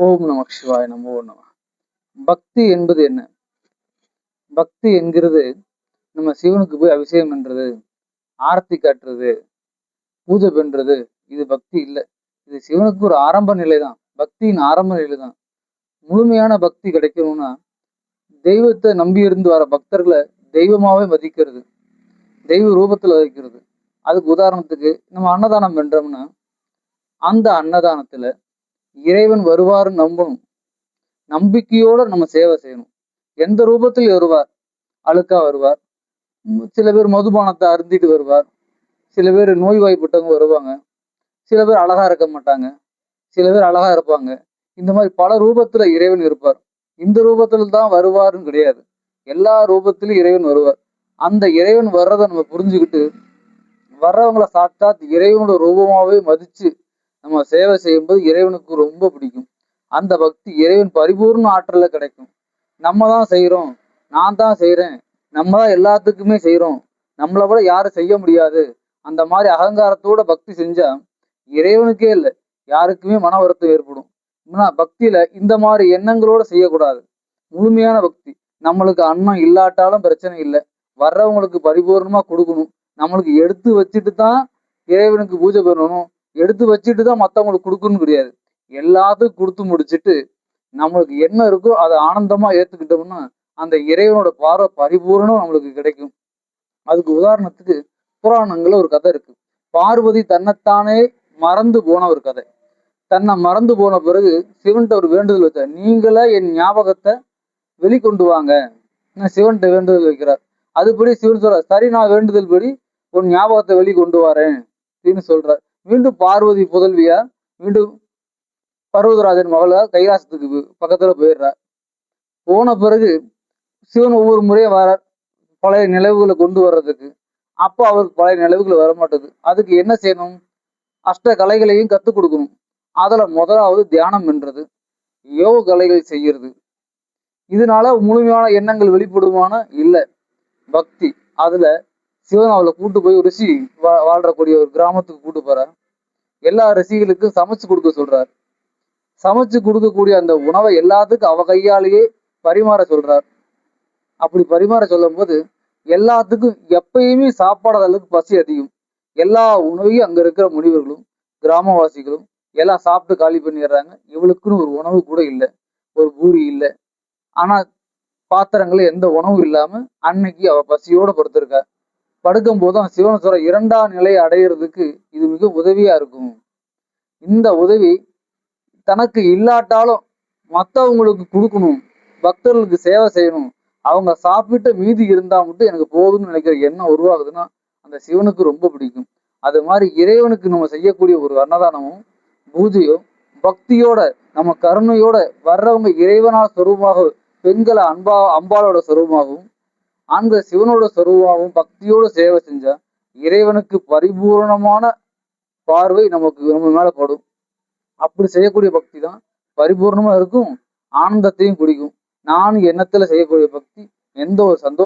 ஓம் நம சிவாய நமோ நம. பக்தி என்பது என்ன? பக்தி என்கிறது நம்ம சிவனுக்கு போய் அபிஷேகம் பண்றது, ஆரத்தி காட்டுறது, பூஜை பண்றது. இது பக்தி இல்லை. இது சிவனுக்கு ஒரு ஆரம்ப நிலை தான். பக்தியின் ஆரம்ப நிலை தான். முழுமையான பக்தி கிடைக்கணும்னா தெய்வத்தை நம்பி இருந்து வர பக்தர்களை தெய்வமாவே மதிக்கிறது, தெய்வ ரூபத்துல வைக்கிறது. அதுக்கு உதாரணத்துக்கு நம்ம அன்னதானம் பண்றோம்னா அந்த அன்னதானத்துல இறைவன் வருவாருன்னு நம்பணும். நம்பிக்கையோட நம்ம சேவை செய்யணும். எந்த ரூபத்தில் வருவார்? அழுக்கா வருவார், சில பேர் மதுபானத்தை அருந்திட்டு வருவார், சில பேர் நோய்வாய்ப்பட்டவங்க வருவாங்க, சில பேர் அழகா இருக்க மாட்டாங்க, சில பேர் அழகா இருப்பாங்க. இந்த மாதிரி பல ரூபத்துல இறைவன் இருப்பார். இந்த ரூபத்துல தான் வருவாருன்னு கிடையாது. எல்லா ரூபத்திலும் இறைவன் வருவார். அந்த இறைவன் வர்றதை நம்ம புரிஞ்சுக்கிட்டு வர்றவங்களை சாட்சாத் இறைவனோட ரூபமாவே மதிச்சு நம்ம சேவை செய்யும்போது இறைவனுக்கு ரொம்ப பிடிக்கும். அந்த பக்தி இறைவன் பரிபூர்ண ஆற்றல கிடைக்கும். நம்ம தான் செய்யறோம், நான் தான் செய்யறேன், நம்ம தான் எல்லாத்துக்குமே செய்யறோம், நம்மளை விட யாரும் செய்ய முடியாது, அந்த மாதிரி அகங்காரத்தோட பக்தி செஞ்சா இறைவனுக்கே இல்லை யாருக்குமே மன வருத்தம் ஏற்படும். பக்தியில இந்த மாதிரி எண்ணங்களோட செய்யக்கூடாது. முழுமையான பக்தி. நம்மளுக்கு அன்னம் இல்லாட்டாலும் பிரச்சனை இல்லை, வர்றவங்களுக்கு பரிபூர்ணமா கொடுக்கணும். நம்மளுக்கு எடுத்து வச்சுட்டு தான் இறைவனுக்கு பூஜை பண்ணணும், எடுத்து வச்சுட்டு தான் மற்றவங்களுக்கு கொடுக்கணும் கிடையாது. எல்லாத்துக்கும் கொடுத்து முடிச்சுட்டு நம்மளுக்கு என்ன இருக்கோ அதை ஆனந்தமா ஏத்துக்கிட்டோம்னா அந்த இறைவனோட பார்வை பரிபூர்ணம் நம்மளுக்கு கிடைக்கும். அதுக்கு உதாரணத்துக்கு புராணங்கள்ல ஒரு கதை இருக்கு. பார்வதி தன்னைத்தானே மறந்து போன ஒரு கதை. தன்னை மறந்து போன பிறகு சிவன்கிட்ட ஒரு வேண்டுதல் வச்சார். நீங்களே என் ஞாபகத்தை வெளிக்கொண்டு வாங்க. சிவன்கிட்ட வேண்டுதல் வைக்கிறார். அதுபடி சிவன் சொல்றார், சரி நான் வேண்டுதல் படி உன் ஞாபகத்தை வெளிக்கொண்டு வரேன் அப்படின்னு சொல்றார். மீண்டும் பார்வதி புதல்வியா மீண்டும் பர்வதராஜன் மகளா கைலாசத்துக்கு பக்கத்துல போயிடுறார். போன பிறகு சிவன் ஒவ்வொரு முறையும் வரார் பழைய நினைவுகளை கொண்டு வர்றதுக்கு. அப்போ அவருக்கு பழைய நினைவுகள் வரமாட்டது. அதுக்கு என்ன செய்யணும்? அஷ்ட கலைகளையும் கத்துக் கொடுக்கணும். அதுல முதலாவது தியானம் என்றது, யோக கலைகள் செய்யறது. இதனால முழுமையான எண்ணங்கள் வெளிப்படுமான இல்லை. பக்தி அதுல சிவன் அவளை கூட்டு போய் ரிஷி வாழ்றக்கூடிய ஒரு கிராமத்துக்கு கூட்டு போற. எல்லா ரிஷிகளுக்கும் சமைச்சு கொடுக்க சொல்றார். சமைச்சு கொடுக்கக்கூடிய அந்த உணவை எல்லாத்துக்கும் அவ கையாலேயே பரிமாற சொல்றார். அப்படி பரிமாற சொல்லும் போது எல்லாத்துக்கும் எப்பயுமே சாப்பாடு அளவுக்கு பசி அதிகம். எல்லா உணவையும் அங்க இருக்கிற முனிவர்களும் கிராமவாசிகளும் எல்லாம் சாப்பிட்டு காலி பண்ணிடுறாங்க. இவளுக்குன்னு ஒரு உணவு கூட இல்லை, ஒரு பூரி இல்லை. ஆனா பாத்திரங்கள் எந்த உணவும் இல்லாம அன்னைக்கு அவ பசியோட படுத்திருக்கா. படுக்கும் போதும் சிவன் சொல்ற, இரண்டாம் நிலையை அடையிறதுக்கு இது மிக உதவியா இருக்கும். இந்த உதவி தனக்கு இல்லாட்டாலும் மற்றவங்களுக்கு கொடுக்கணும், பக்தர்களுக்கு சேவை செய்யணும், அவங்க சாப்பிட்டு மீதி இருந்தா மட்டும் எனக்கு போதும்னு நினைக்கிற எண்ணம் உருவாகுதுன்னா அந்த சிவனுக்கு ரொம்ப பிடிக்கும். அது மாதிரி இறைவனுக்கு நம்ம செய்யக்கூடிய ஒரு அன்னதானமும் பூஜையோ பக்தியோட நம்ம கருணையோட வர்றவங்க இறைவனால சொரூபமாக, பெண்களை அம்பாளோட சொரூபமாகவும் ஆண்கள் சிவனோட சொரூபமாகவும் பக்தியோட சேவை செஞ்சா இறைவனுக்கு பரிபூர்ணமான பார்வை நம்ம மேல படும். அப்படி செய்யக்கூடிய பக்தி தான் பரிபூர்ணமா இருக்கும், ஆனந்தத்தையும் குடிக்கும். நான் எண்ணத்துல செய்யக்கூடிய பக்தி எந்த ஒரு சந்தோஷம்